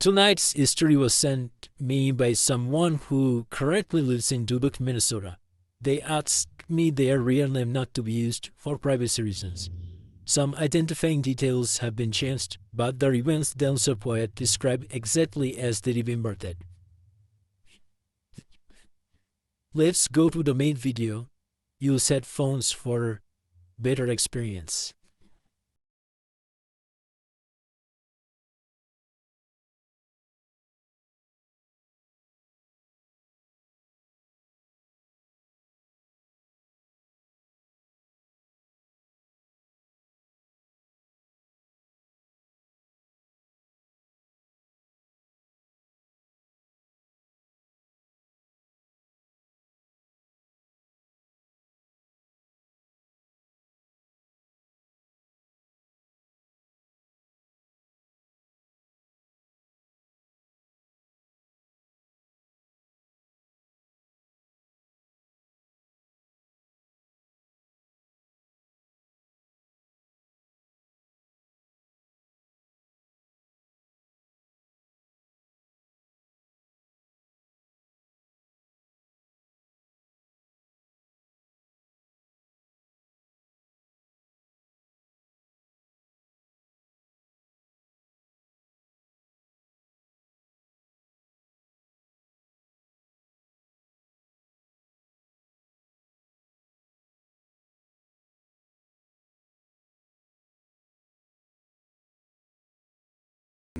Tonight's story was sent me by someone who currently lives in Dubuque, Minnesota. They asked me their real name not to be used for privacy reasons. Some identifying details have been changed, but the events themselves were described exactly as they remembered. Let's go to the main video. Use headphones for better experience.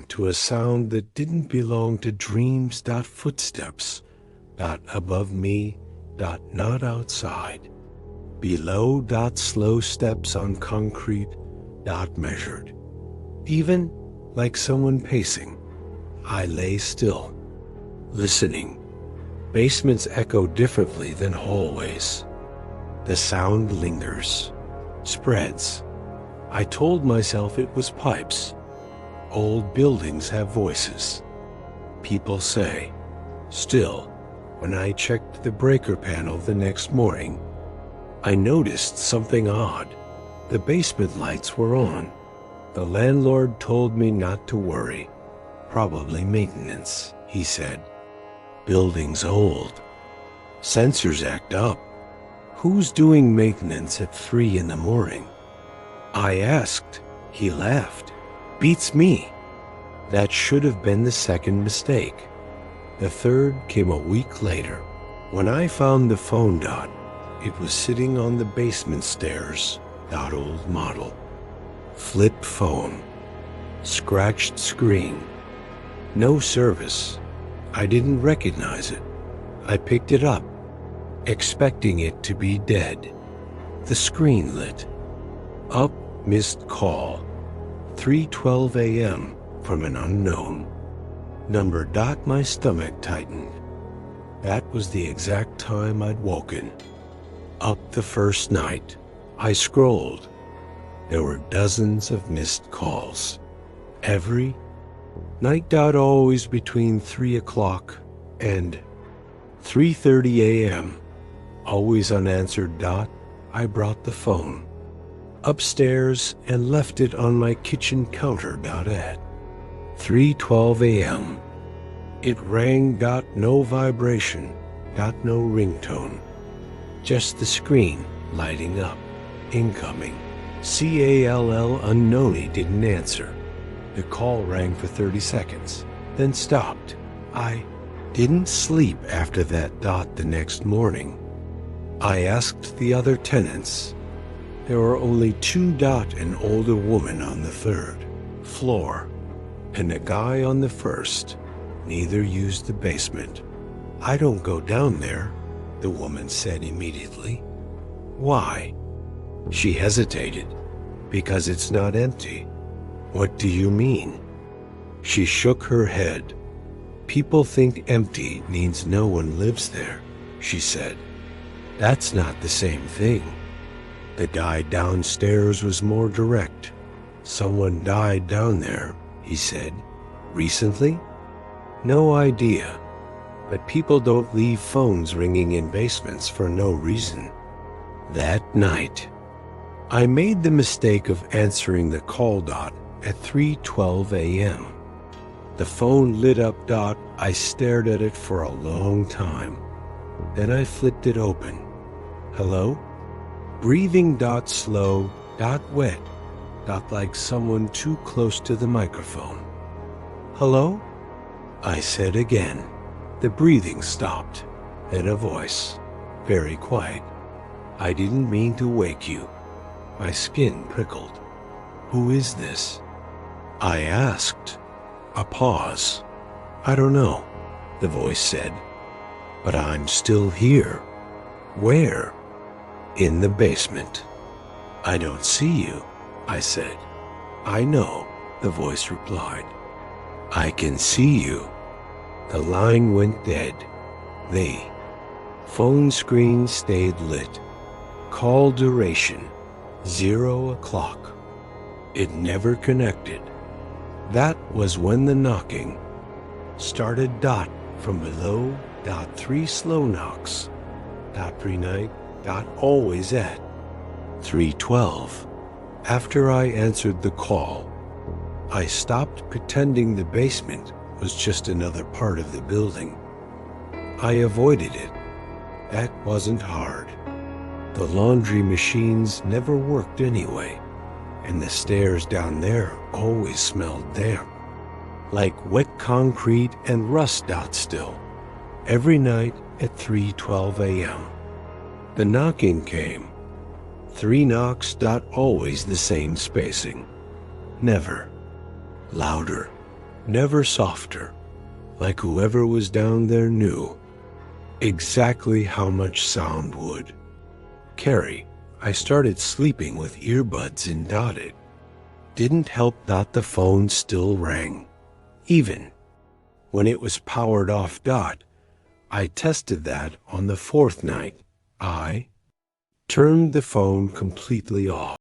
To a sound that didn't belong to dreams. Footsteps. Above me. Not outside. Below. Slow steps on concrete. Measured. Even like someone pacing. I lay still, listening. Basements echo differently than hallways. The sound lingers, spreads. I told myself it was pipes. Old buildings have voices. People say. Still, when I checked the breaker panel the next morning, I noticed something odd. The basement lights were on. The landlord told me not to worry. Probably maintenance, he said. Building's old. Sensors act up. Who's doing maintenance at 3 in the morning? I asked. He laughed. Beats me. That should have been the second mistake. The third came a week later. When I found the phone. It was sitting on the basement stairs. Old model. Flip phone. Scratched screen. No service. I didn't recognize it. I picked it up, expecting it to be dead. The screen lit. Up, missed call. 3:12 a.m. from an unknown number. My stomach tightened. That was the exact time I'd woken. Up the first night, I scrolled. There were dozens of missed calls. Every night. Always between 3 o'clock and 3:30 a.m. Always unanswered. I brought the phone upstairs and left it on my kitchen counter. At 3:12 a.m. It rang. No vibration. No ringtone. Just the screen lighting up. Incoming. CALL unknown. He didn't answer. The call rang for 30 seconds, then stopped. I didn't sleep after that. The next morning, I asked the other tenants. There were only 2. An older woman on the 3rd floor and a guy on the 1st. Neither used the basement. I don't go down there, the woman said immediately. Why? She hesitated. Because it's not empty. What do you mean? She shook her head. People think empty means no one lives there, she said. That's not the same thing. The guy downstairs was more direct. Someone died down there, he said. Recently? No idea. But people don't leave phones ringing in basements for no reason. That night, I made the mistake of answering the call. At 3:12 a.m. The phone lit up. I stared at it for a long time. Then I flipped it open. Hello? Breathing. Slow. Wet. Like someone too close to the microphone. Hello? I said again. The breathing stopped. Then a voice. Very quiet. I didn't mean to wake you. My skin prickled. Who is this? I asked. A pause. I don't know, the voice said. But I'm still here. Where? In the basement. I don't see you, I said. I know, the voice replied. I can see you. The line went dead. The phone screen stayed lit. Call duration, 0 o'clock. It never connected. That was when the knocking started. From below. 3 slow knocks. 3 night. Always at 3:12. After I answered the call, I stopped pretending the basement was just another part of the building. I avoided it. That wasn't hard. The laundry machines never worked anyway, and the stairs down there always smelled damp, like wet concrete and rust. Still, every night at 3:12 a.m. The knocking came. 3 knocks. Always the same spacing. Never louder, never softer, like whoever was down there knew exactly how much sound would carry. I started sleeping with earbuds in. It didn't help. The phone still rang, even when it was powered off. I tested that on the 4th night. I turned the phone completely off.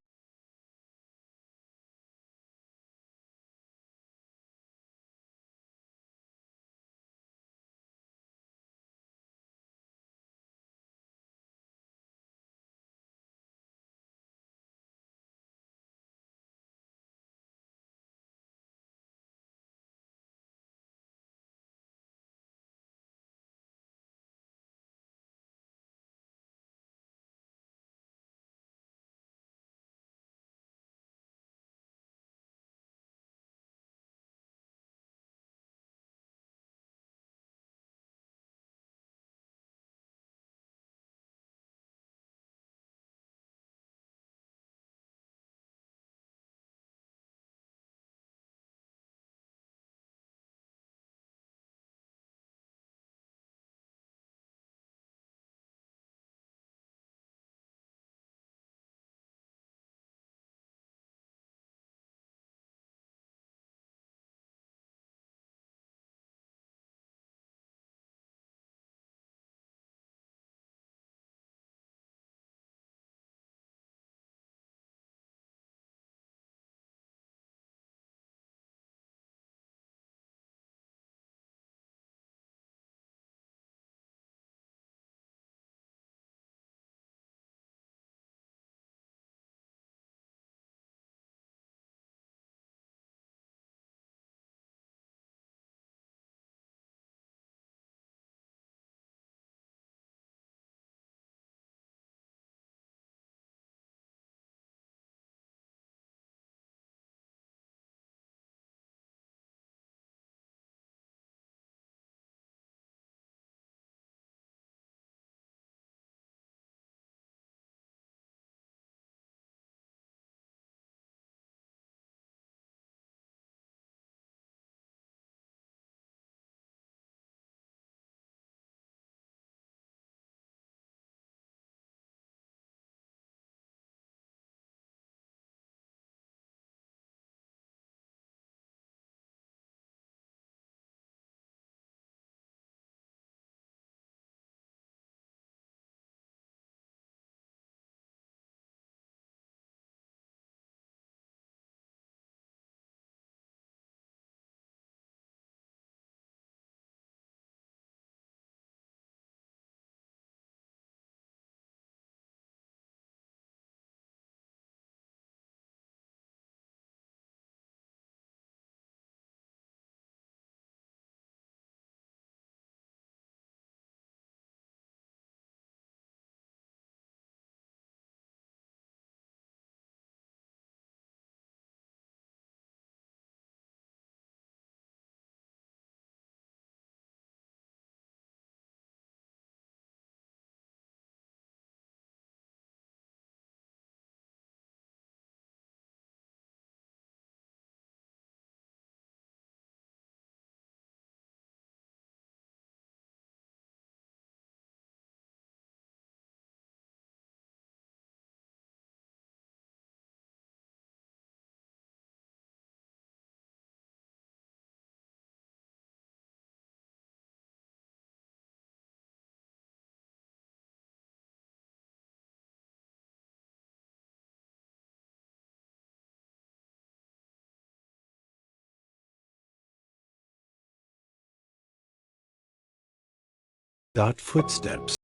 Footsteps.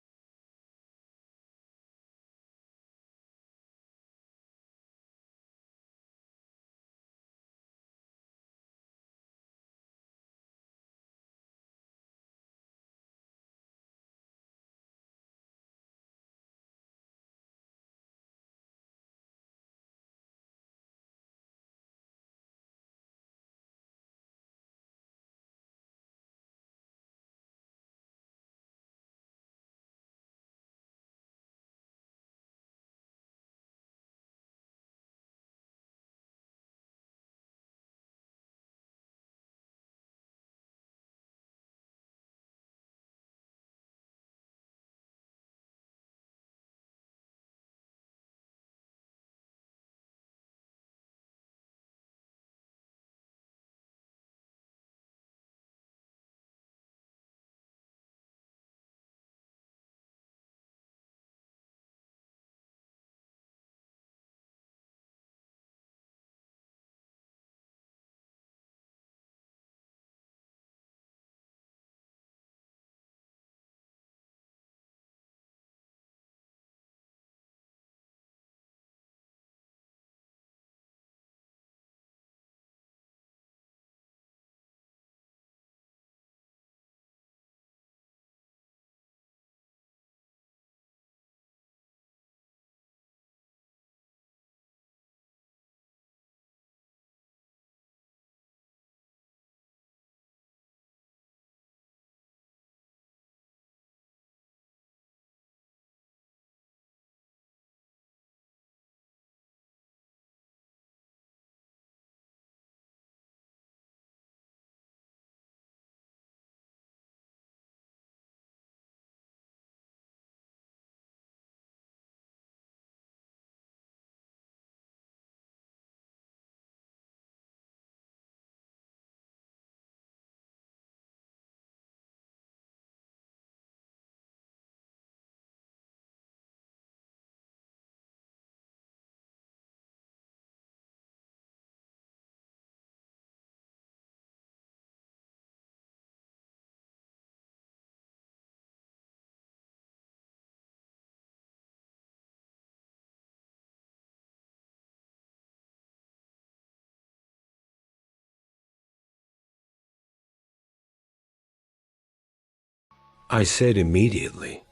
I said immediately.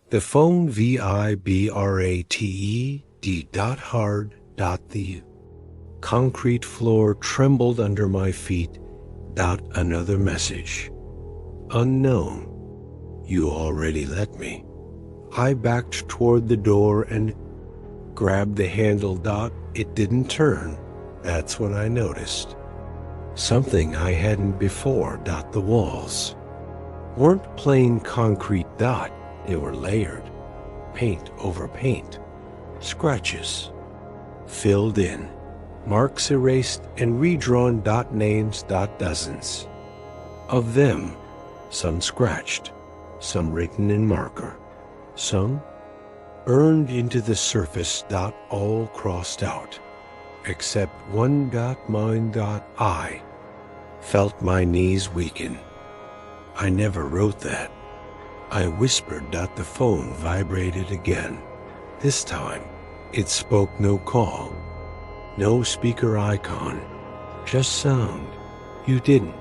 The phone vibrate. The concrete floor trembled under my feet. Another message. Unknown. You already let me. I backed toward the door and grabbed the handle. It didn't turn. That's when I noticed. Something I hadn't before. The walls weren't plain concrete. They were layered. Paint over paint. Scratches. Filled in. Marks erased and redrawn. Names. Dozens of them. Some scratched. Some written in marker. Some burned into the surface. All crossed out. Except one. Mine. I felt my knees weaken. I never wrote that. I whispered. The phone vibrated again. This time, it spoke. No call. No speaker icon. Just sound. You didn't,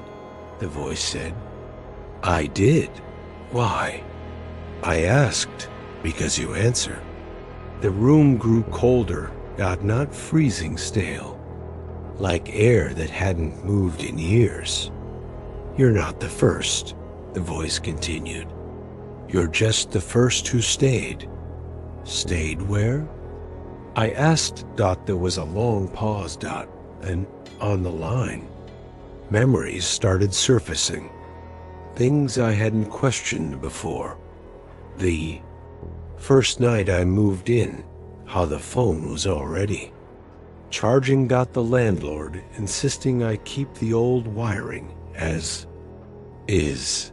the voice said. I did. Why? I asked. Because you answered. The room grew colder. Not freezing stale. Like air that hadn't moved in years. You're not the first, the voice continued. You're just the first who stayed. Stayed where? I asked. There was a long pause. And on the line, memories started surfacing. Things I hadn't questioned before. The first night I moved in, how the phone was already charging. The landlord insisting I keep the old wiring as is.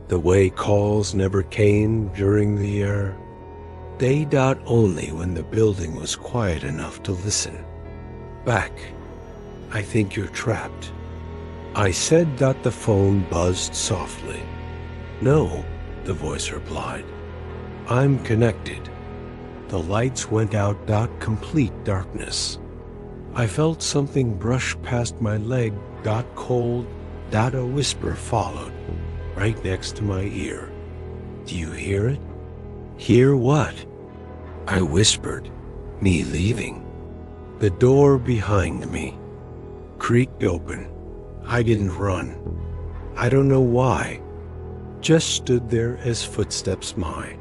The way calls never came during the day. Only when the building was quiet enough to listen. Back. I think you're trapped. I said. The phone buzzed softly. No, the voice replied. I'm connected. The lights went out. Complete darkness. I felt something brush past my leg. Cold. A whisper followed, right next to my ear. Do you hear it? Hear what? I whispered. Me leaving. The door behind me creaked open. I didn't run. I don't know why. Just stood there as footsteps my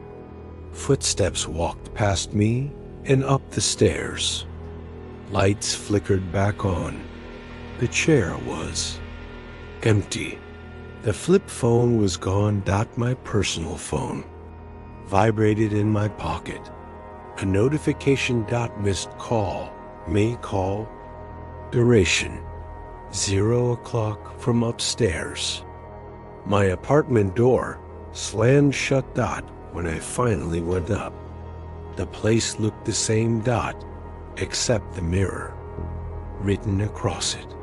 footsteps walked past me and up the stairs. Lights flickered back on. The chair was empty. The flip phone was gone. My personal phone vibrated in my pocket. A notification. Missed call. May call. Duration 0 o'clock from upstairs. My apartment door slammed shut. When I finally went up, the place looked the same. Except the mirror written across it.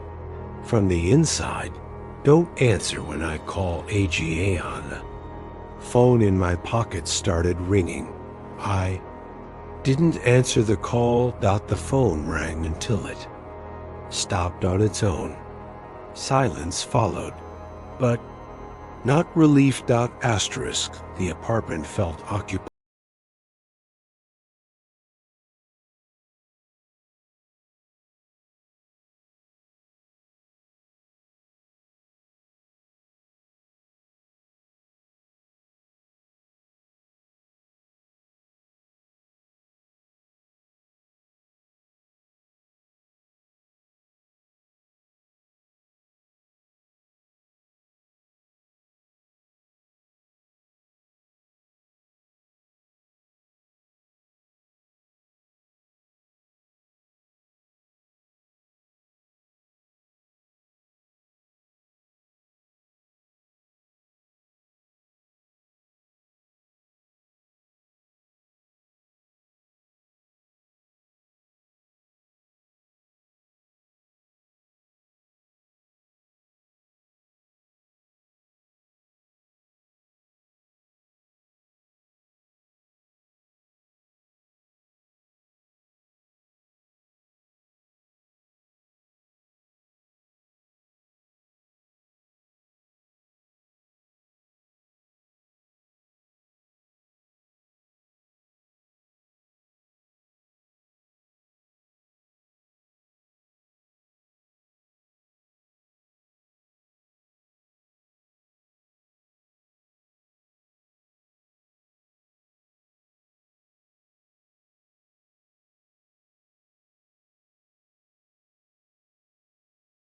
From the inside, don't answer when I call AGA on. The phone in my pocket started ringing. I didn't answer the call. The phone rang until it stopped on its own. Silence followed, but not relief. Asterisk. The apartment felt occupied.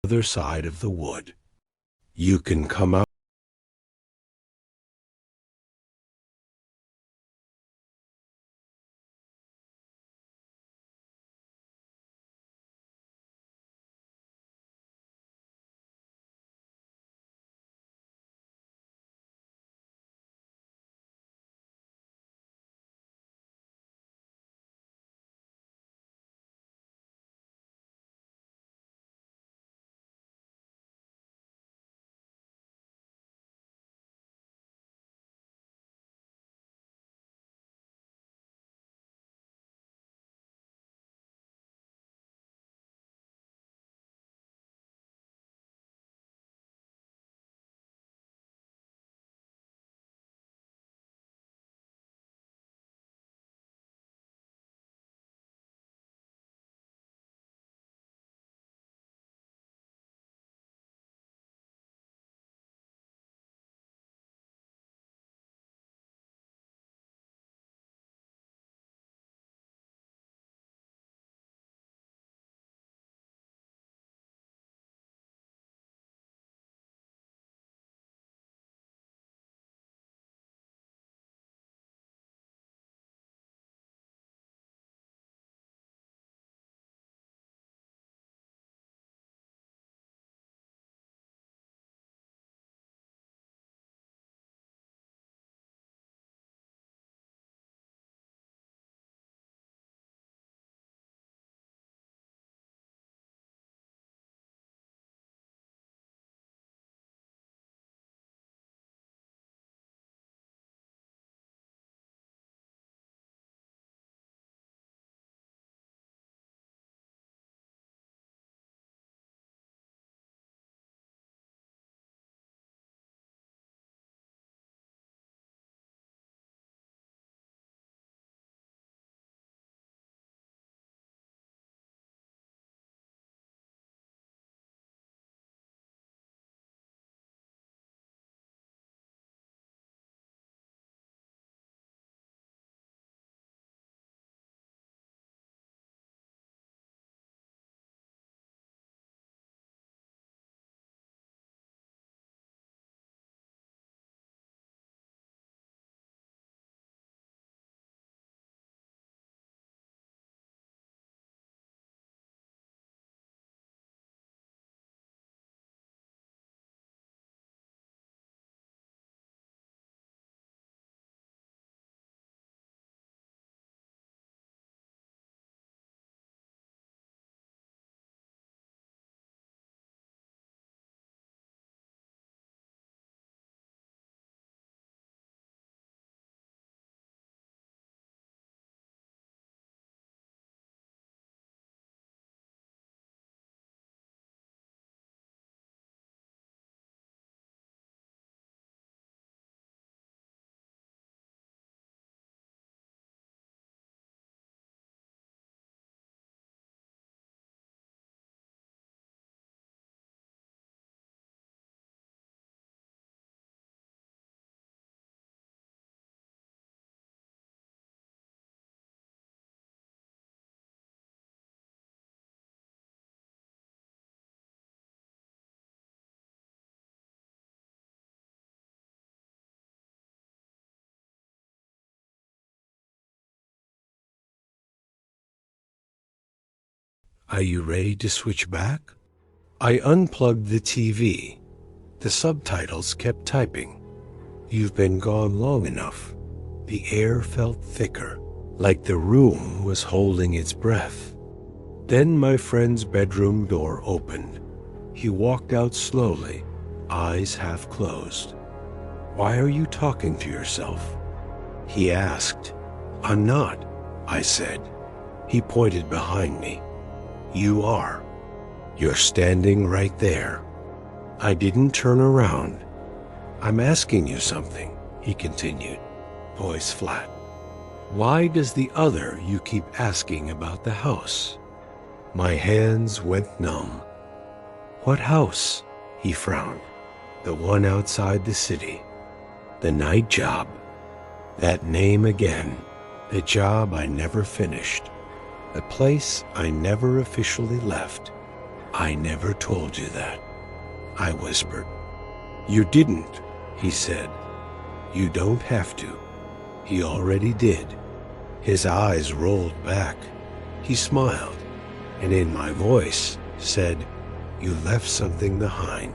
Other side of the wood. You can come out. Are you ready to switch back? I unplugged the TV. The subtitles kept typing. You've been gone long enough. The air felt thicker, like the room was holding its breath. Then my friend's bedroom door opened. He walked out slowly, eyes half closed. Why are you talking to yourself? He asked. I'm not, I said. He pointed behind me. You are. You're standing right there. I didn't turn around. I'm asking you something, he continued, voice flat. Why does the other you keep asking about the house? My hands went numb. What house? He frowned. The one outside the city. The night job. That name again. The job I never finished. The place I never officially left. I never told you that. I whispered. You didn't, he said. You don't have to. He already did. His eyes rolled back. He smiled, and in my voice said, You left something behind.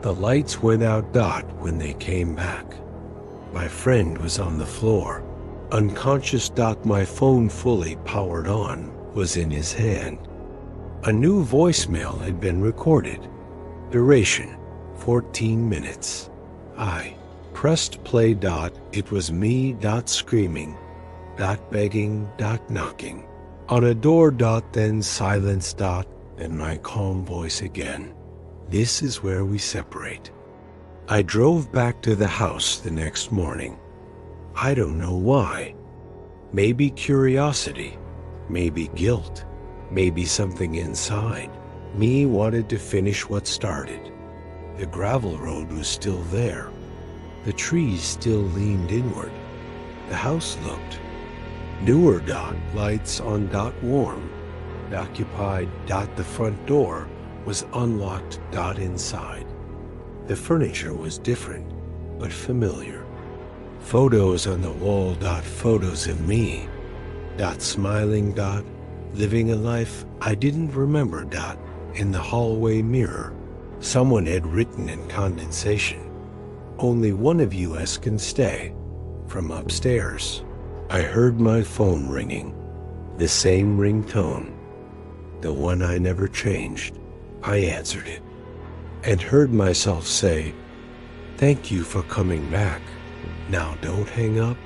The lights went out when they came back. My friend was on the floor. Unconscious. My phone, fully powered on, was in his hand. A new voicemail had been recorded. Duration, 14 minutes. I pressed play. It was me. Screaming. Begging. Knocking. On a door. Then silence. Then my calm voice again. This is where we separate. I drove back to the house the next morning. I don't know why. Maybe curiosity, maybe guilt, maybe something inside me wanted to finish what started. The gravel road was still there. The trees still leaned inward. The house looked newer. Lights on. Warm. Occupied. The front door was unlocked. Inside. The furniture was different, but familiar. Photos on the wall. Photos of me. Smiling. Living a life I didn't remember. In the hallway mirror, someone had written in condensation, Only one of us can stay. From upstairs, I heard my phone ringing. The same ringtone. The one I never changed. I answered it and heard myself say, Thank you for coming back. Now don't hang up.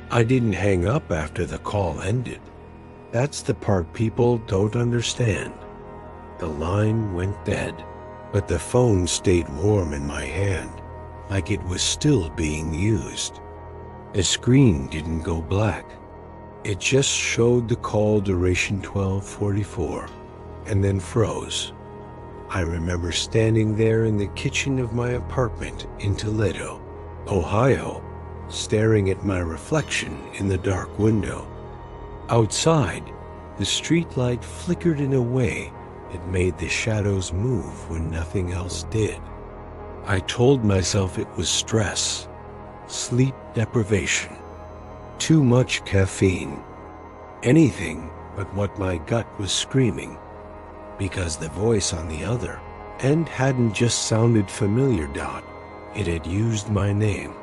I didn't hang up after the call ended. That's the part people don't understand. The line went dead, but the phone stayed warm in my hand, like it was still being used. The screen didn't go black. It just showed the call duration 1244, and then froze. I remember standing there in the kitchen of my apartment in Toledo, Ohio, staring at my reflection in the dark window. Outside, the streetlight flickered in a way that made the shadows move when nothing else did. I told myself it was stress, sleep deprivation, too much caffeine, anything but what my gut was screaming, because the voice on the other end hadn't just sounded familiar. It had used my name,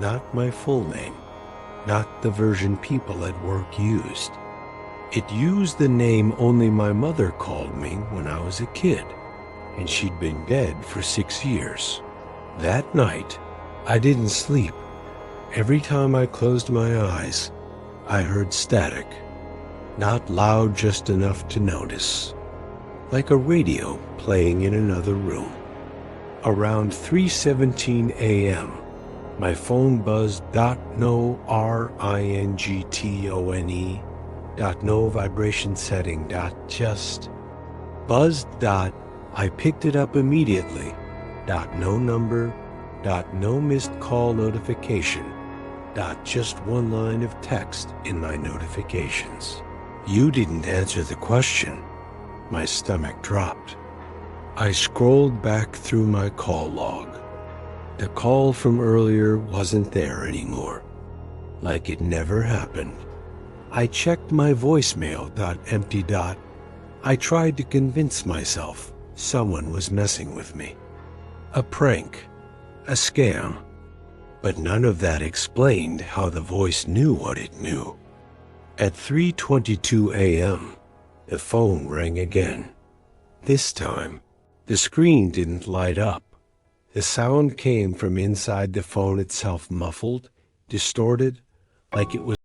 not my full name, not the version people at work used. It used the name only my mother called me when I was a kid, and she'd been dead for 6 years. That night, I didn't sleep. Every time I closed my eyes, I heard static, not loud, just enough to notice, like a radio playing in another room. Around 3:17 a.m., my phone buzzed. No ringtone. No vibration setting. Just buzzed. I picked it up immediately. No number. No missed call notification. Just one line of text in my notifications. You didn't answer the question. My stomach dropped. I scrolled back through my call log. The call from earlier wasn't there anymore, like it never happened. I checked my voicemail. Empty. I tried to convince myself someone was messing with me. A prank, a scam. But none of that explained how the voice knew what it knew. At 3:22 a.m., the phone rang again. This time, the screen didn't light up. The sound came from inside the phone itself, muffled, distorted, like it was.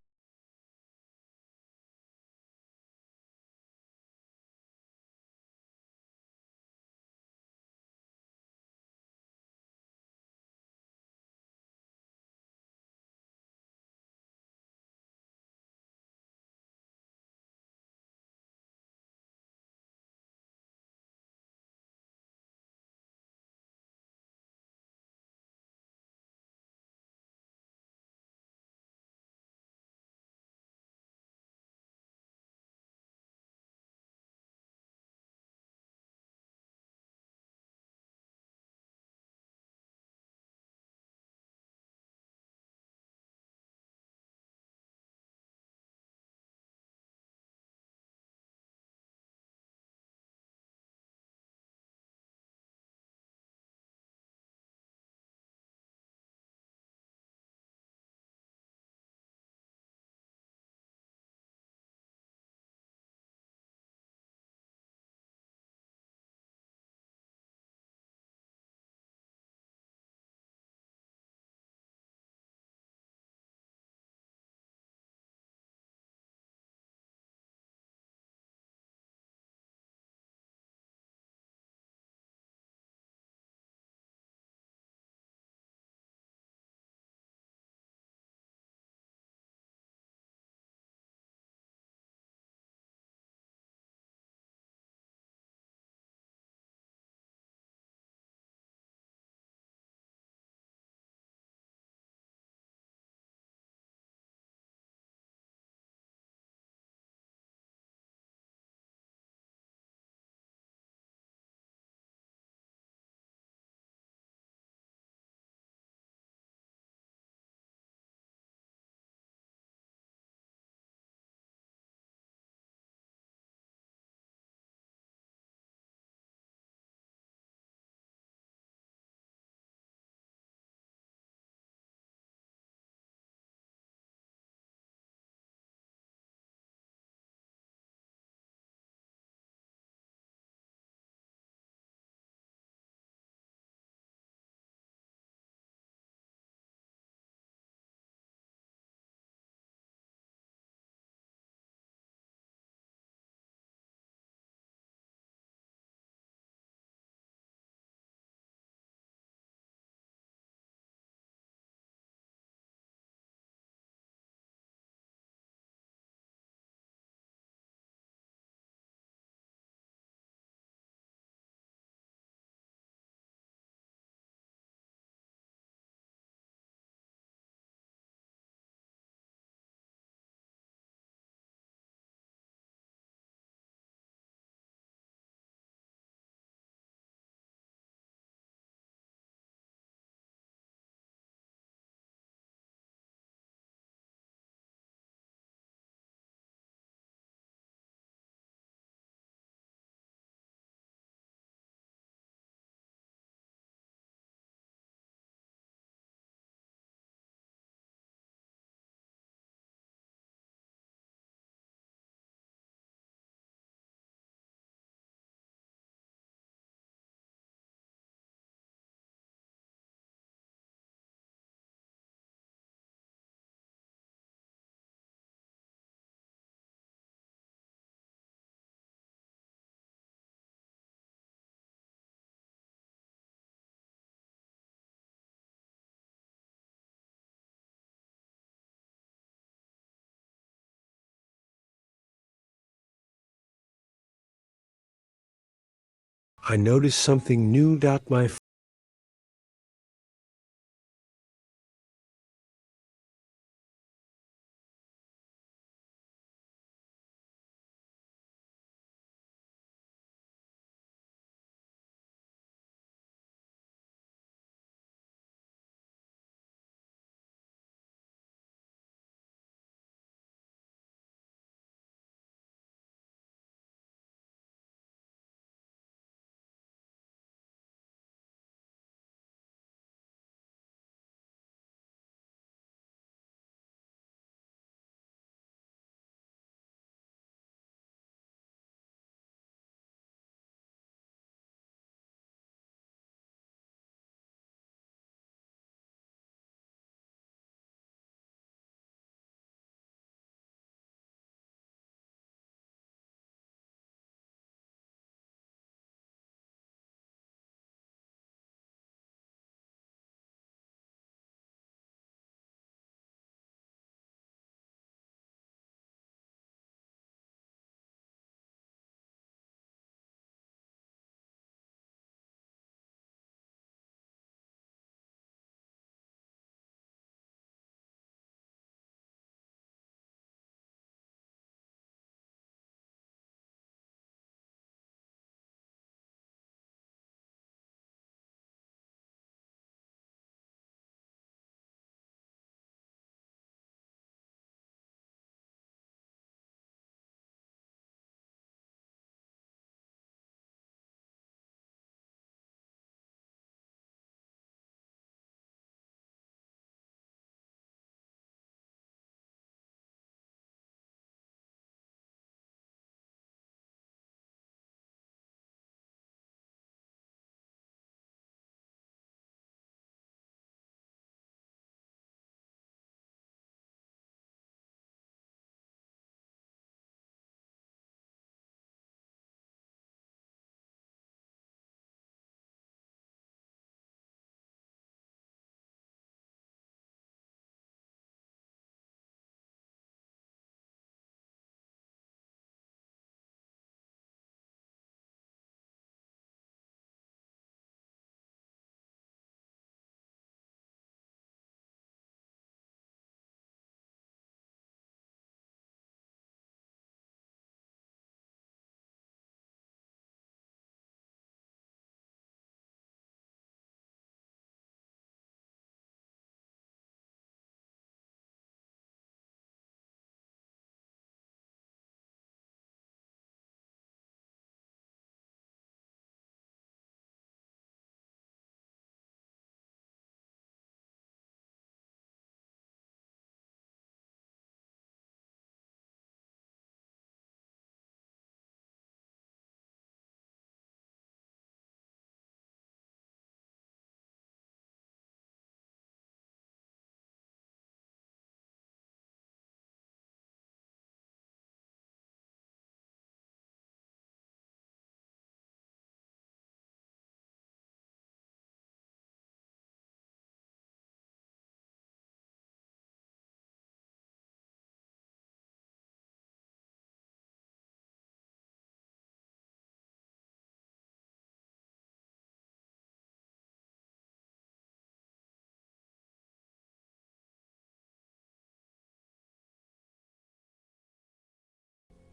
I noticed something new. My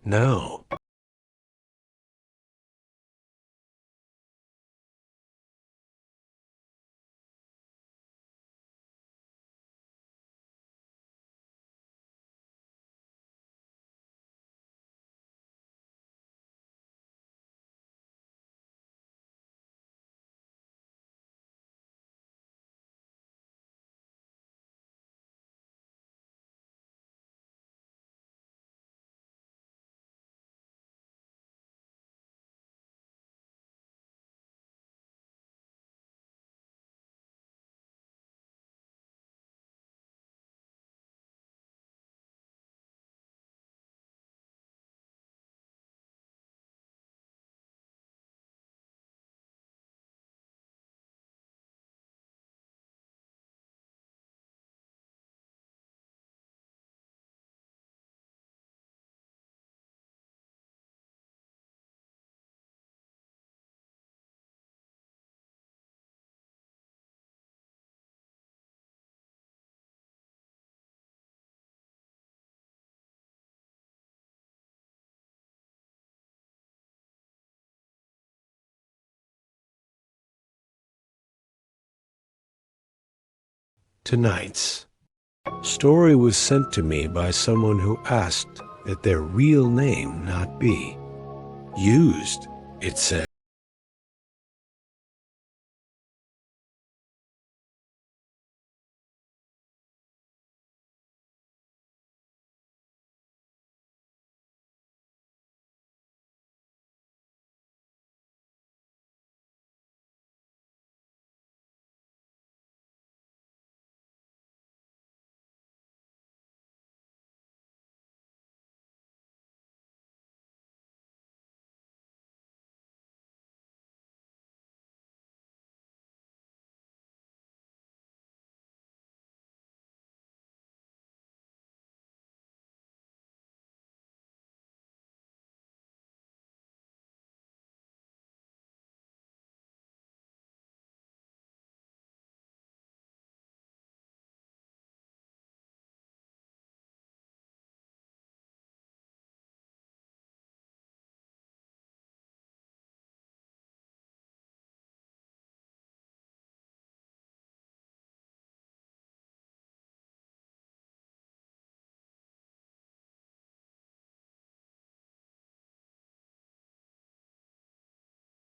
No. Tonight's story was sent to me by someone who asked that their real name not be used, it said.